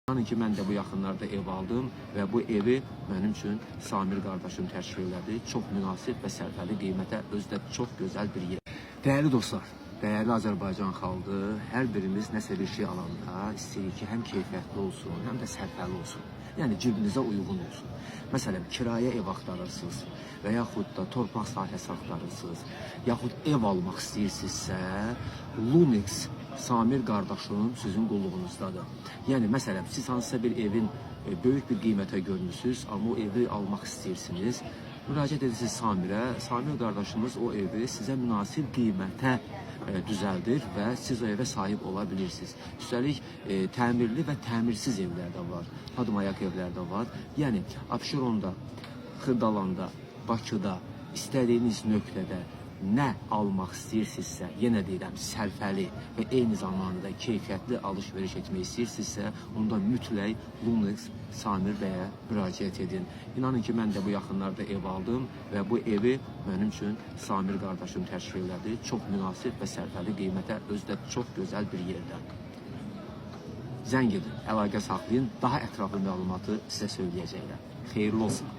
İnanın ki, mən də bu yaxınlarda ev aldım və bu evi mənim üçün Samir qardaşım təşkil elədi. Çox münasib və sərfəli qiymətə, özü də çox gözəl bir yer. Dəyərli dostlar, dəyərli Azərbaycan xalqı, hər birimiz nəsə bir şey alanda istəyirik ki, həm keyfiyyətli olsun, həm də sərfəli olsun. Yəni cibinizə uyğun olsun. Məsələn, kirayə ev axtarırsınız və yaxud da torpaq sahəsi axtarırsınız, yaxud ev almaq istəyirsinizsə, Lunex Samir qardaşım sizin qulluğunuzdadır. Yəni, məsələn, siz hansısa bir evin böyük bir qiymətə görmüsünüz, amma o evi almaq istəyirsiniz, müraciət edirsiniz Samirə. Samir qardaşımız o evi sizə münasib qiymətə düzəldir və siz o evə sahib ola bilirsiniz. Üstəlik, təmirli və təmirsiz evlər də var, adım-ayaq evlər də var. Yəni, Abşeronda, Xırdalanda, Bakıda, istədiyiniz nöqtədə nə almaq istəyirsinizsə, yenə deyirəm, sərfəli və eyni zamanda keyfiyyətli alış-veriş etmək istəyirsinizsə, onda mütləq Lunex Samir bəyə müraciət edin. İnanın ki, mən də bu yaxınlarda ev aldım və bu evi mənim üçün Samir qardaşım təşkil elədi. Çox münasib və sərfəli qiymətə, özü də çox gözəl bir yerdə. Zəng edin, əlaqə saxlayın, daha ətraflı məlumatı sizə söyləyəcəklər. Xeyirli olsun.